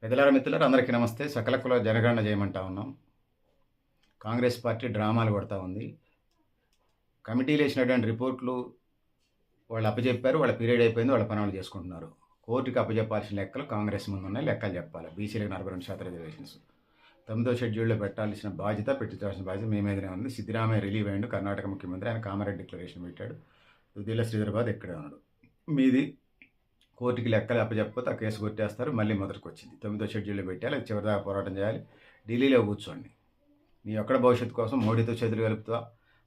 పెద్దలారా మిత్రులారా అందరికీ నమస్తే. సకల కుల జనగణన చేయమంటా ఉన్నాం. కాంగ్రెస్ పార్టీ డ్రామాలు కొడతా ఉంది. కమిటీలేసినటువంటి రిపోర్ట్‌లు వాళ్ళు అప్పజెప్పారు. వాళ్ళ పీరియడ్ అయిపోయింది. వాళ్ళ పని వాళ్ళు చేసుకుంటున్నారు. కోర్టుకి అప్పజెప్పాల్సిన లెక్కలు కాంగ్రెస్ ముందున్నాయి. లెక్కలు చెప్పాలి. బీసీలకు 42% రిజర్వేషన్స్. 9వ షెడ్యూల్‌లో పెట్టాల్సిన బాధ్యత, పెట్టించాల్సిన బాధ్యత మీ మీదనే ఉంది. సిద్ధరామయ్య రిలీవ్ అయ్యిండు. కర్ణాటక ముఖ్యమంత్రి. ఆయన కామారెడ్డి డిక్లరేషన్ పెట్టాడు. దుద్దిల్ల శ్రీధర్‌బాబు ఇక్కడే ఉన్నాడు. మీది కోర్టుకి లెక్కలు అప్పజెప్పకపోతే ఆ కేసు కొట్టేస్తారు. మళ్ళీ మొదటికొచ్చింది. 9వ షెడ్యూల్‌లో పెట్టాలి. అది చివరిదాకా పోరాటం చేయాలి. ఢిల్లీలో కూర్చోండి. నీ ఒక్కడి భవిష్యత్తు కోసం మోడీతో చేతులు కలుపుతా,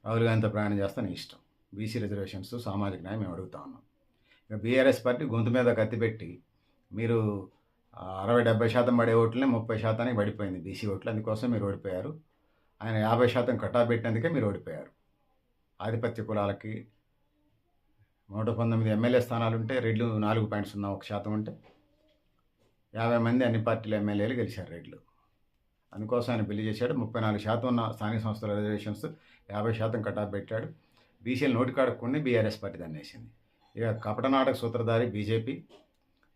రాహుల్ గాంధీతో ప్రయాణం చేస్తా నీ ఇష్టం. బీసీ రిజర్వేషన్స్, సామాజిక న్యాయం మేము అడుగుతా ఉన్నాం. ఇక బీఆర్ఎస్ పార్టీ గొంతు మీద కత్తి పెట్టి మీరు 60-70% పడే ఓట్లని 30%కి పడిపోయింది బీసీ ఓట్లు. అందుకోసం మీరు ఓడిపోయారు. ఆయన 50% కటాబెట్టినందుకే మీరు ఓడిపోయారు. ఆధిపత్య కులాలకి 119 ఎమ్మెల్యే స్థానాలుంటే రెడ్లు 4.01% ఉంటే 50 మంది అన్ని పార్టీల ఎమ్మెల్యేలు గెలిచారు రెడ్లు. అందుకోసం ఆయన బిల్లు చేశాడు. 34% ఉన్న స్థానిక సంస్థల రిజర్వేషన్స్ 50% కటాఫ్ పెట్టాడు. బీసీలు నోటికాడకుండా బీఆర్ఎస్ పార్టీ దాన్నేసింది. ఇక కపట నాటక సూత్రధారి బీజేపీ.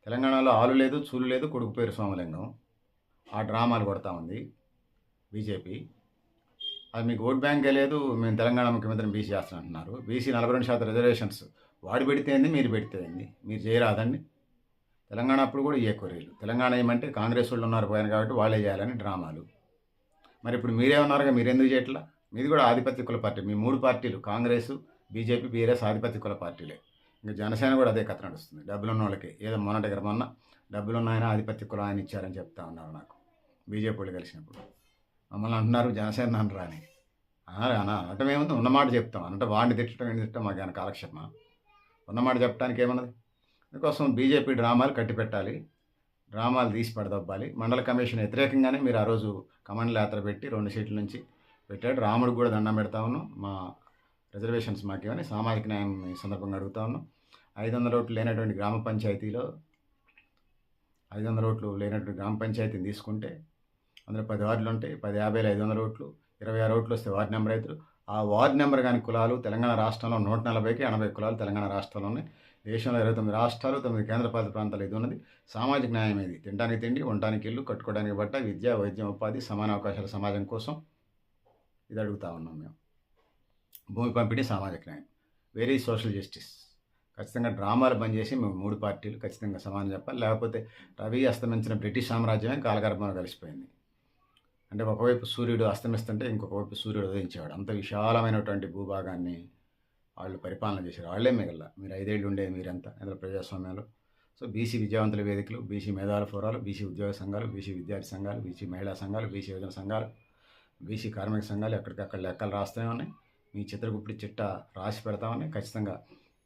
తెలంగాణలో ఆలు లేదు, చూలు లేదు, కొడుకు పేరు సోమలింగం. ఆ డ్రామాలు కొడతా ఉంది బీజేపీ. అది మీకు ఓట్ బ్యాంకే లేదు, మేము తెలంగాణ ముఖ్యమంత్రిని బీసీ చేస్తాను అంటున్నారు. బీసీ 42% రిజర్వేషన్స్ వాడు పెడితే ఏంది, మీరు పెడితే ఏంది? మీరు చేయరాదండి. తెలంగాణ అప్పుడు కూడా ఇయ్యే కొరీలు. తెలంగాణ ఏమంటే కాంగ్రెస్ వాళ్ళు ఉన్నారు పోయాను కాబట్టి వాళ్ళే చేయాలని డ్రామాలు. మరి ఇప్పుడు మీరే ఉన్నారుగా, మీరు ఎందుకు చేయట్లా? మీది కూడా ఆధిపత్య కుల పార్టీ. మీ 3 పార్టీలు కాంగ్రెస్, బీజేపీ, బీఆర్ఎస్ ఆధిపత్య కుల పార్టీలే. ఇంకా జనసేన కూడా అదే కథ నడుస్తుంది. డబ్బులున్న వాళ్ళకి ఏదో మొన్న డబ్బులున్న ఆయన ఆధిపత్య కులం ఆయన ఇచ్చారని చెప్తా ఉన్నారు నాకు బీజేపీ వాళ్ళు కలిసినప్పుడు. మమ్మల్ని అంటున్నారు జనసేన అనరా అని. అనటం ఏముంది, ఉన్నమాట చెప్తాం. అంటే వాడిని తిట్టడం ఏంటి తిట్టడం మాకు ఏమైనా కాలక్షేపమా? ఉన్నమాట చెప్పడానికి ఏమన్నది? అందుకోసం బీజేపీ డ్రామాలు కట్టిపెట్టాలి. డ్రామాలు తీసి పడదొబ్బాలి. మండల కమిషన్ వ్యతిరేకంగానే మీరు ఆ రోజు కమాండ్ల యాత్ర పెట్టి 2 సీట్ల నుంచి పెట్టాడు. రాముడికి కూడా దండం పెడతా ఉన్నాం. మా రిజర్వేషన్స్ మాకేమని సామాజిక న్యాయం ఈ సందర్భంగా అడుగుతా ఉన్నాం. 500 ఓట్లు లేనటువంటి గ్రామ పంచాయతీలో 500 ఓట్లు లేనటువంటి గ్రామ పంచాయతీని తీసుకుంటే అందులో 10 వార్డులు ఉంటాయి. 10, 50, 500 ఓట్లు, 26 ఓట్లు వస్తే వార్డు నెంబర్ అవుతారు. ఆ వార్డు నెంబర్ కానీ కులాలు తెలంగాణ రాష్ట్రంలో 140కి 80 కులాలు తెలంగాణ రాష్ట్రంలో ఉన్నాయి. దేశంలో 29 రాష్ట్రాలు, 9 కేంద్రపాలిత ప్రాంతాలు ఇది ఉన్నది. సామాజిక న్యాయం ఇది. తినడానికి తిండి, ఉండటానికి ఇల్లు, కట్టుకోవడానికి బట్ట, విద్య, వైద్యం, ఉపాధి, సమాన అవకాశాల సమాజం కోసం ఇది అడుగుతా ఉన్నాం మేము. భూమి పంపిణీ, సామాజిక న్యాయం, వెరీ సోషల్ జస్టిస్. ఖచ్చితంగా డ్రామాలు బంద్ చేసి మేము 3 పార్టీలు ఖచ్చితంగా సమానం చెప్పాలి. లేకపోతే రవి అస్తమించిన బ్రిటిష్ సామ్రాజ్యమే కాలగర్భంలో కలిసిపోయింది. అంటే ఒకవైపు సూర్యుడు అస్తమిస్తుంటే ఇంకొక వైపు సూర్యుడు ఉదయించేవాడు. అంత విశాలమైనటువంటి భూభాగాన్ని వాళ్ళు పరిపాలన చేశారు. వాళ్ళే మిగల. మీరు 5 ఏళ్ళు ఉండేది మీరంతా ఇందులో ప్రజాస్వామ్యంలో. సో బీసీ విద్యావంతుల వేదికలు, బీసీ మేధావుల ఫోరాలు, బీసీ ఉద్యోగ సంఘాలు, బీసీ విద్యార్థి సంఘాలు, బీసీ మహిళా సంఘాలు, బీసీ యువజన సంఘాలు, బీసీ కార్మిక సంఘాలు ఎక్కడికక్కడ లెక్కలు రాస్తూనే ఉన్నాయి. మీ చిత్రగుప్తి చిట్ట రాసి పెడతా ఉన్నాయి. ఖచ్చితంగా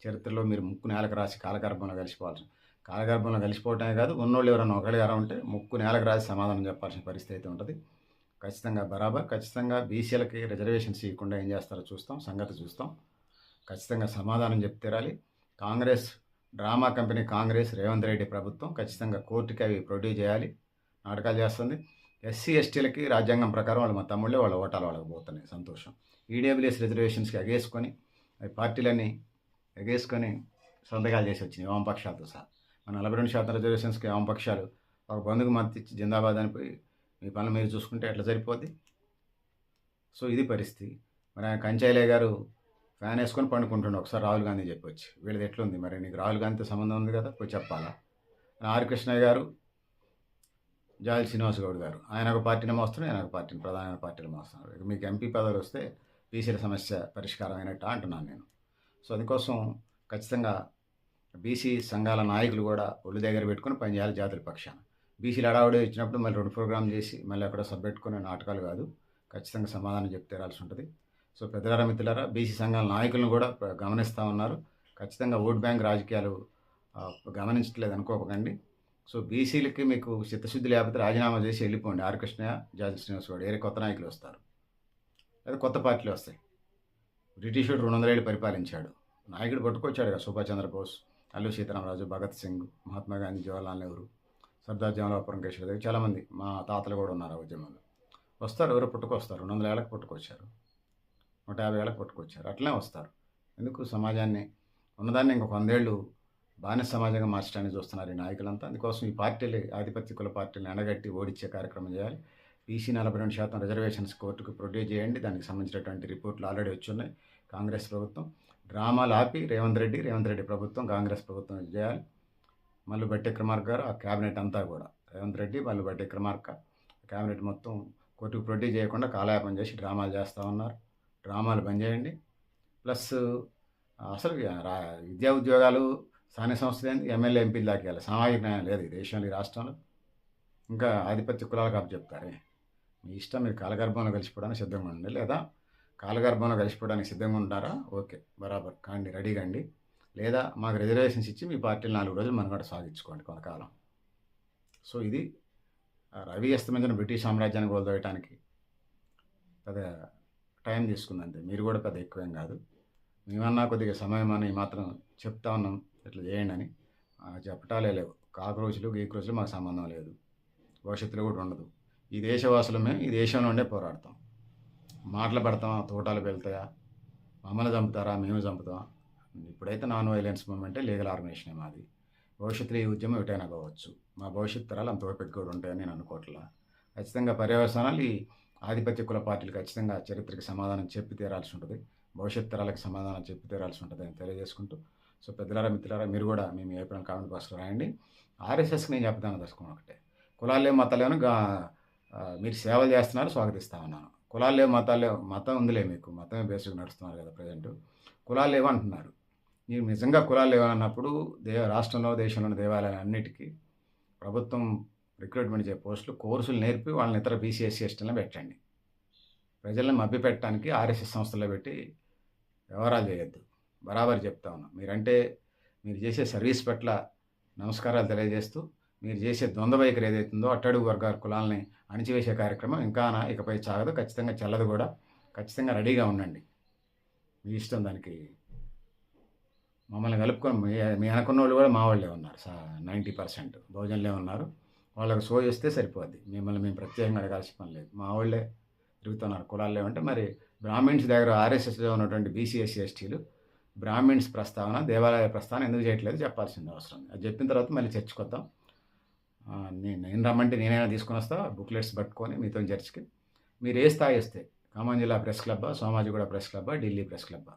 చరిత్రలో మీరు ముక్కు నేలకు రాసి కాలగర్భంలో కలిసిపోవాల్సి, కాలగర్భంలో కలిసిపోవటమే కాదు, ఉన్నోళ్ళు ఎవరైనా ఒకళ్ళు గారా ఉంటే ముక్కు నేలకు రాసి సమాధానం చెప్పాల్సిన పరిస్థితి అయితే ఉంటుంది. ఖచ్చితంగా బరాబర్. ఖచ్చితంగా బీసీలకి రిజర్వేషన్స్ ఇవ్వకుండా ఏం చేస్తారో చూస్తాం, సంగతి చూస్తాం. ఖచ్చితంగా సమాధానం చెప్తే తీరాలి. కాంగ్రెస్ డ్రామా కంపెనీ, కాంగ్రెస్ రేవంత్ రెడ్డి ప్రభుత్వం ఖచ్చితంగా కోర్టుకి అవి ప్రొడ్యూస్ చేయాలి. నాటకాలు చేస్తుంది. ఎస్సీ ఎస్టీలకి రాజ్యాంగం ప్రకారం వాళ్ళు మా తమ్ముళ్ళే, వాళ్ళ ఓటాలు వాళ్ళకి పోతున్నాయి. సంతోషం. ఈడబ్ల్యూఎస్ రిజర్వేషన్స్కి ఎగేసుకొని అవి పార్టీలన్నీ ఎగేసుకొని సంతకాలు చేసి వచ్చినాయి వామపక్షాలతో సహా. మన 42% రిజర్వేషన్స్కి వామపక్షాలు ఒక బంధుకు మద్దతు ఇచ్చి జిందాబాద్ అనిపోయి మీ పనులు మీరు చూసుకుంటే ఎట్లా సరిపోద్ది? సో ఇది పరిస్థితి. మరి ఆయన కంచైలే గారు ఫ్యాన్ వేసుకొని పండుకుంటుండే. ఒకసారి రాహుల్ గాంధీ చెప్పొచ్చు వీళ్ళది ఎట్లుంది, మరి నీకు రాహుల్ గాంధీతో సంబంధం ఉంది కదా, పోయి చెప్పాలా? ఆర్ కృష్ణయ్య గారు, జాలి శ్రీనివాస్ గౌడ్ గారు, ఆయన ఒక పార్టీని మోస్తున్నారు, ఆయన ఒక పార్టీని ప్రధానమైన పార్టీలు మోస్తున్నారు. ఇక మీకు ఎంపీ పదవులు వస్తే బీసీల సమస్య పరిష్కారం అయినట్టు అంటున్నాను నేను. సో అందుకోసం ఖచ్చితంగా బీసీ సంఘాల నాయకులు కూడా ఒళ్ళు దగ్గర పెట్టుకుని పనిచేయాలి జాతుల పక్షాన. బీసీలు అడావుడి ఇచ్చినప్పుడు మళ్ళీ 2 ప్రోగ్రాం చేసి మళ్ళీ అక్కడ సబ్బెట్టుకునే నాటకాలు కాదు. ఖచ్చితంగా సమాధానం చెప్తే తీరాల్సి ఉంటుంది. సో పెద్దలారా మిత్రులారా, బీసీ సంఘాల నాయకులను కూడా గమనిస్తూ ఉన్నారు. ఖచ్చితంగా ఓట్ బ్యాంక్ రాజకీయాలు గమనించట్లేదు అనుకోకండి. సో బీసీలకి మీకు చిత్తశుద్ధి లేకపోతే రాజీనామా చేసి వెళ్ళిపోండి. ఆర్ కృష్ణయ్య, జార్జి శ్రీనివాస్ గౌడ్, వేరే కొత్త నాయకులు వస్తారు, లేదా కొత్త పార్టీలు వస్తాయి. బ్రిటిషుడు 200 ఏళ్ళు పరిపాలించాడు. నాయకుడు పట్టుకొచ్చాడు కదా, సుభాష్ చంద్రబోస్, అల్లు సీతారామరాజు, భగత్ సింగ్, మహాత్మా గాంధీ, జవహర్లాల్ నెహ్రూ, సర్దార్ జమలాపురం కేశవ దగ్గర చాలామంది మా తాతలు కూడా ఉన్నారు ఆ ఉద్యమంలో. వస్తారు, ఎవరో పుట్టుకొస్తారు. 200 ఏళ్ళకి పుట్టుకొచ్చారు, 150 ఏళ్ళకి పుట్టుకొచ్చారు. అట్లనే వస్తారు. ఎందుకు సమాజాన్ని ఉన్నదాన్ని ఇంకొక 100 ఏళ్ళు బానిస సమాజంగా మార్చడానికి చూస్తున్నారు ఈ నాయకులంతా. అందుకోసం ఈ పార్టీలు ఆధిపత్య కుల పార్టీలను ఎండగట్టి ఓడించే కార్యక్రమం చేయాలి. బీసీ 42% రిజర్వేషన్స్ కోర్టుకు ప్రొడ్యూస్ చేయండి. దానికి సంబంధించినటువంటి రిపోర్టులు ఆల్రెడీ వచ్చున్నాయి. కాంగ్రెస్ ప్రభుత్వం డ్రామాలు ఆపి రేవంత్ రెడ్డి ప్రభుత్వం కాంగ్రెస్ ప్రభుత్వం చేయాలి. మల్లు భట్టి విక్రమార్క గారు ఆ క్యాబినెట్ అంతా కూడా రేవంత్ రెడ్డి మల్లు భట్టి విక్రమార్క క్యాబినెట్ మొత్తం కోర్టుకు ప్రొడ్యూస్ చేయకుండా కాలయాపన చేసి డ్రామాలు చేస్తూ ఉన్నారు. డ్రామాలు బంద్ చేయండి. ప్లస్ అసలు విద్యా ఉద్యోగాలు స్థానిక సంస్థలు ఏంది ఎమ్మెల్యే ఎంపీలు దాకా సామాజిక న్యాయం లేదు ఈ దేశంలో ఈ రాష్ట్రంలో. ఇంకా ఆధిపత్య కులాలకు అప్పు చెప్తారే. మీ ఇష్టం, మీరు కాలగర్భంలో కలిసిపోవడానికి సిద్ధంగా ఉండండి, లేదా కాలగర్భంలో కలిసిపోవడానికి సిద్ధంగా ఉంటారా? ఓకే, బరాబర్ కాండి, రెడీ కండి. లేదా మాకు రిజర్వేషన్స్ ఇచ్చి మీ పార్టీలు 4 రోజులు మనగడ సాగించుకోండి కొంతకాలం. సో ఇది రవి అస్తమించిన బ్రిటిష్ సామ్రాజ్యాన్ని కోల్దోయటానికి పెద్ద టైం తీసుకుందంతే. మీరు కూడా పెద్ద ఎక్కువేం కాదు. మేమన్నా కొద్దిగా సమయం అని మాత్రం చెప్తా ఉన్నాం ఇట్లా చేయండి అని. చెప్పటాలే లేవు. కాక్రోచులు గీక్రోచులు మాకు సంబంధం లేదు, భవిష్యత్తులో కూడా ఉండదు. ఈ దేశవాసులు మేము ఈ దేశంలో ఉండే పోరాడతాం. మాటలు పడతామా, తోటాలు వెళ్తాయా, మమ్మల్ని చంపుతారా, మేము చంపుతామా? ఇప్పుడైతే నాన్ వైలెన్స్ మూమెంటే లీగల్ ఆర్గనైజేషన్ మాది. భవిష్యత్తులో ఈ ఉద్యమం ఎటైనా కావచ్చు. మా భవిష్యత్తు తరాలు అంత ఓపిక కూడా ఉంటాయని నేను అనుకోవట్లా. ఖచ్చితంగా పర్యవసానాలు ఈ ఆధిపత్య కుల పార్టీలు ఖచ్చితంగా చరిత్రకి సమాధానం చెప్పి తీరాల్సి ఉంటుంది, భవిష్యత్ తరాలకు సమాధానం చెప్పి తీరాల్సి ఉంటుంది అని తెలియజేసుకుంటూ, సో పెద్దలారా మిత్రులారా మీరు కూడా మీ అభిప్రాయం కామెంట్ బాక్స్లో రాయండి. ఆర్ఎస్ఎస్కి నేను చెప్తాను దర్శకం ఒకటే, కులాలు లేవు మతాలు లేవు, మీరు సేవలు చేస్తున్నారు, స్వాగతిస్తా ఉన్నాను. కులాలు లేవు మతాలు లేవు, మతం ఉందిలే మీకు, మతమే బేసిక్గా నడుస్తున్నారు కదా ప్రజెంట్. కులాలు లేవు అంటున్నారు. మీరు నిజంగా కులాలు లేవన్నప్పుడు రాష్ట్రంలో దేశంలోని దేవాలయాలు అన్నిటికీ ప్రభుత్వం రిక్రూట్మెంట్ చేసే పోస్టులు కోర్సులు నేర్పి వాళ్ళని ఇతర బీసీ ఎస్సీ ఎస్టీలను పెట్టండి. ప్రజలను మభ్యపెట్టడానికి ఆర్ఎస్ఎస్ సంస్థలో పెట్టి వ్యవహారాలు చేయొద్దు. బరాబర్ చెప్తా ఉన్నాం. మీరు చేసే సర్వీస్ పట్ల నమస్కారాలు తెలియజేస్తూ, మీరు చేసే ద్వంద్వ వైఖరి ఏదైతుందో అట్టడుగు వర్గాల కులాలని అణిచివేసే కార్యక్రమం ఇకపై సాగదు, ఖచ్చితంగా చెల్లదు కూడా. ఖచ్చితంగా రెడీగా ఉండండి. మీ ఇష్టం. దానికి మమ్మల్ని కలుపుకొని మీ అనుకున్న వాళ్ళు కూడా మా వాళ్ళే ఉన్నారు. 90% బహుజనులే ఉన్నారు. వాళ్ళకు షో చేస్తే సరిపోద్ది. మిమ్మల్ని మేము ప్రత్యేకంగా అడగాల్సిన పని లేదు. మా వాళ్ళే తిరుగుతున్నారు. కులాలు లేవంటే మరి బ్రాహ్మిన్స్ దగ్గర ఆర్ఎస్ఎస్లో ఉన్నటువంటి బీసీ ఎస్సీ ఎస్టీలు బ్రాహ్మిన్స్ ప్రస్తావన, దేవాలయ ప్రస్తావన ఎందుకు చేయట్లేదు చెప్పాల్సింది అవసరం. అది చెప్పిన తర్వాత మళ్ళీ చర్చకొద్దాం. నేను రమ్మంటే నేనైనా తీసుకొని వస్తా బుక్లెట్స్ పట్టుకొని మీతో చర్చ్కి. మీరు ఏ స్థాయి వస్తే ఖమ్మం జిల్లా ప్రెస్ క్లబ్బా, సోమాజిగూడ ప్రెస్ క్లబ్బా, ఢిల్లీ ప్రెస్ క్లబ్బా,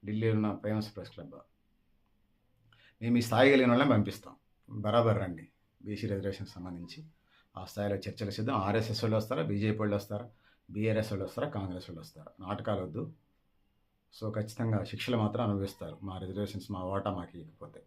ఢిల్లీలో ఉన్న ఫేమస్ ప్రెస్ క్లబ్బా, మేము ఈ స్థాయి కలిగిన వాళ్ళని పంపిస్తాం. బరాబర్ రండి. బీసీ రిజర్వేషన్కి సంబంధించి ఆ స్థాయిలో చర్చలు సిద్ధం. ఆర్ఎస్ఎస్ వాళ్ళు వస్తారా, బీజేపీ వాళ్ళు వస్తారా, బీఆర్ఎస్ వాళ్ళు వస్తారా, కాంగ్రెస్ వాళ్ళు వస్తారా? నాటకాలు వద్దు. సో ఖచ్చితంగా శిక్షలు మాత్రం అనుభవిస్తారు. మా రిజర్వేషన్స్ మా ఓటా మాకు ఇవ్వకపోతే.